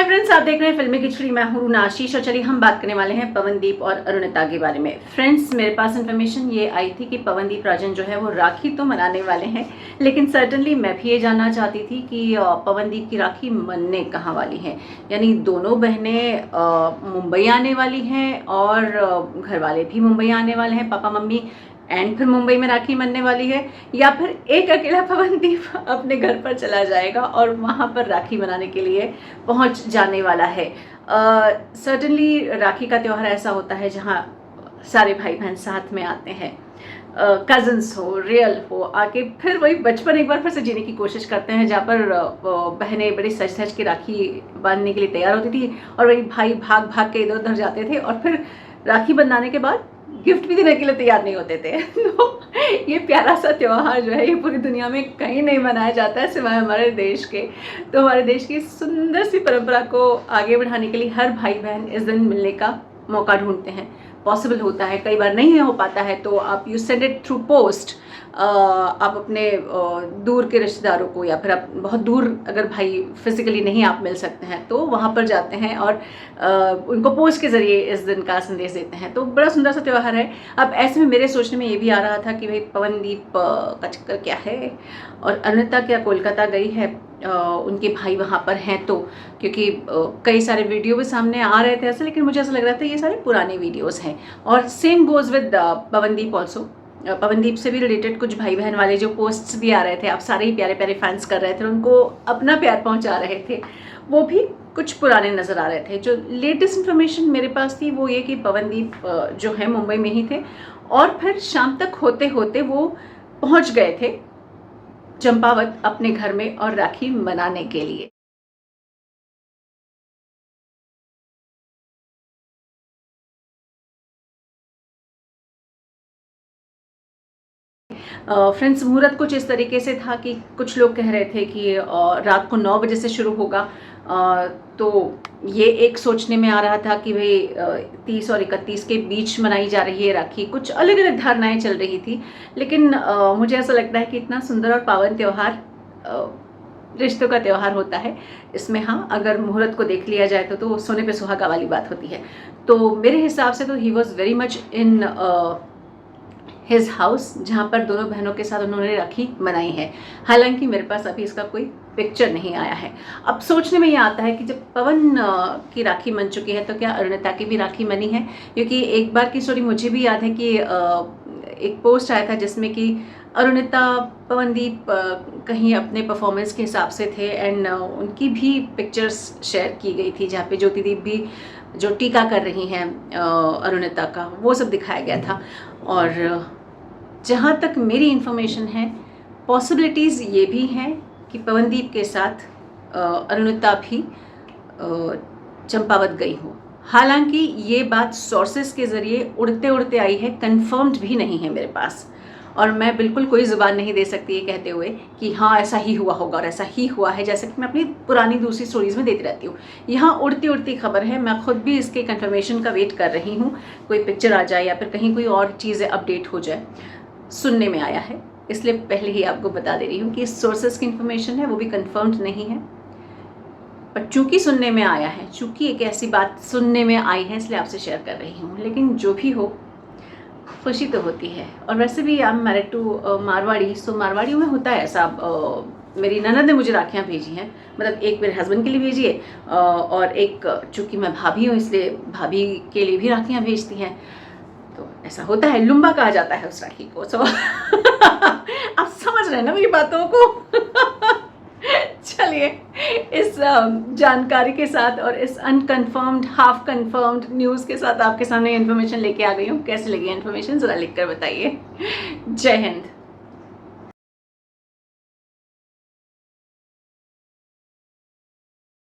Friends, आप देख रहे हैं फिल्मी खिचड़ी। मैं हूं रूना आशीष और चलिए हम बात करने वाले हैं पवनदीप और अरुणिता के बारे में। फ्रेंड्स, मेरे पास इन्फॉर्मेशन ये आई थी कि पवनदीप राजन जो है वो राखी तो मनाने वाले हैं, लेकिन सर्टनली मैं भी ये जानना चाहती थी कि पवनदीप की राखी मनने कहाँ वाली है। यानी दोनों बहनें मुंबई आने वाली हैं और घर वाले भी मुंबई आने वाले हैं, पापा मम्मी, एंड फिर मुंबई में राखी मनने वाली है, या फिर एक अकेला पवनदीप अपने घर पर चला जाएगा और वहाँ पर राखी मनाने के लिए पहुँच जाने वाला है। सर्टनली राखी का त्यौहार ऐसा होता है जहाँ सारे भाई बहन साथ में आते हैं, कजन्स हो, रियल हो, आके फिर वही बचपन एक बार फिर से जीने की कोशिश करते हैं, जहाँ पर बहनें बड़ी सज धज के राखी बांधने के लिए तैयार होती थी और वही भाई भाग भाग के इधर उधर जाते थे और फिर राखी बंधाने के बाद गिफ्ट भी देने के लिए तैयार नहीं होते थे। तो ये प्यारा सा त्यौहार जो है ये पूरी दुनिया में कहीं नहीं मनाया जाता है सिवाय हमारे देश के। तो हमारे देश की सुंदर सी परंपरा को आगे बढ़ाने के लिए हर भाई बहन इस दिन मिलने का मौका ढूंढते हैं। पॉसिबल होता है, कई बार नहीं हो पाता है, तो आप you send it through post. आप अपने दूर के रिश्तेदारों को, या फिर आप बहुत दूर अगर भाई फिजिकली नहीं आप मिल सकते हैं तो वहाँ पर जाते हैं और उनको पोस्ट के ज़रिए इस दिन का संदेश देते हैं। तो बड़ा सुंदर सा त्यौहार है। अब ऐसे में मेरे सोचने में ये भी आ रहा था कि भाई पवनदीप का चक्कर क्या है और अरुणिता क्या कोलकाता गई है, उनके भाई वहाँ पर हैं तो, क्योंकि कई सारे वीडियो भी सामने आ रहे थे ऐसे, लेकिन मुझे ऐसा लग रहा था ये सारे पुराने वीडियोस हैं। और same goes with Pawandeep also. Pawandeep से भी रिलेटेड कुछ भाई बहन वाले जो पोस्ट्स भी आ रहे थे, आप सारे ही प्यारे प्यारे फैंस कर रहे थे, उनको अपना प्यार पहुंचा रहे थे, वो भी कुछ पुराने नज़र आ रहे थे। जो लेटेस्ट इन्फॉर्मेशन मेरे पास थी वो ये कि पवनदीप जो है मुंबई में ही थे और फिर शाम तक होते होते वो पहुंच गए थे चंपावत अपने घर में और राखी मनाने के लिए। फ्रेंड्स, मुहूर्त कुछ इस तरीके से था कि कुछ लोग कह रहे थे कि रात को 9 बजे से शुरू होगा। तो ये एक सोचने में आ रहा था कि भाई 30 और 31 के बीच मनाई जा रही है राखी। कुछ अलग अलग धारणाएं चल रही थी, लेकिन मुझे ऐसा लगता है कि इतना सुंदर और पावन त्यौहार रिश्तों का त्यौहार होता है। इसमें हाँ, अगर मुहूर्त को देख लिया जाए तो सोने पे सुहागा वाली बात होती है। तो मेरे हिसाब से तो he was very much in his house, जहाँ पर दोनों बहनों के साथ उन्होंने राखी मनाई है। हालांकि मेरे पास अभी इसका कोई पिक्चर नहीं आया है। अब सोचने में ये आता है कि जब पवन की राखी मन चुकी है तो क्या अरुणिता की भी राखी मनी है? क्योंकि एक बार की स्टोरी मुझे भी याद है कि एक पोस्ट आया था जिसमें कि अरुणिता पवनदीप कहीं अपने परफॉर्मेंस के हिसाब से थे एंड उनकी भी पिक्चर्स शेयर की गई थी, जहाँ पे ज्योति दीप भी जो टीका कर रही हैं अरुणिता का, वो सब दिखाया गया था। और जहाँ तक मेरी इन्फॉर्मेशन है, पॉसिबिलिटीज़ ये भी हैं कि पवनदीप के साथ अरुणिता भी चंपावत गई हो। हालांकि ये बात सोर्सेस के ज़रिए उड़ते उड़ते आई है, कंफर्म्ड भी नहीं है मेरे पास, और मैं बिल्कुल कोई ज़ुबान नहीं दे सकती ये कहते हुए कि हाँ ऐसा ही हुआ होगा और ऐसा ही हुआ है, जैसे कि मैं अपनी पुरानी दूसरी स्टोरीज़ में देती रहती हूँ। यहाँ उड़ती उड़ती खबर है, मैं खुद भी इसके कंफर्मेशन का वेट कर रही हूँ, कोई पिक्चर आ जाए या फिर कहीं कोई और चीज़ें अपडेट हो जाए। सुनने में आया है, इसलिए पहले ही आपको बता दे रही हूँ कि सोर्सेस की इन्फॉर्मेशन है वो भी कंफर्म्ड नहीं है, पर चूंकि सुनने में आया है, चूंकि एक ऐसी बात सुनने में आई है, इसलिए आपसे शेयर कर रही हूँ। लेकिन जो भी हो, खुशी तो होती है। और वैसे भी I am married to Marwari, so मारवाड़ियों में होता है ऐसा। मेरी ननद ने मुझे राखियाँ भेजी हैं, मतलब एक मेरे हस्बैंड के लिए भेजी है और एक चूँकि मैं भाभी हूँ इसलिए भाभी के लिए भी राखियाँ भेजती हैं। तो ऐसा होता है, लुम्बा कहा जाता है उस राखी को। सो आप समझ रहे हैं ना मेरी बातों को। चलिए, इस जानकारी के साथ और इस अनकन्फर्म्ड हाफ कन्फर्म्ड न्यूज़ के साथ आपके सामने इन्फॉर्मेशन लेके आ गई हूँ। कैसे लगी इन्फॉर्मेशन ज़रा लिखकर बताइए। जय हिंद।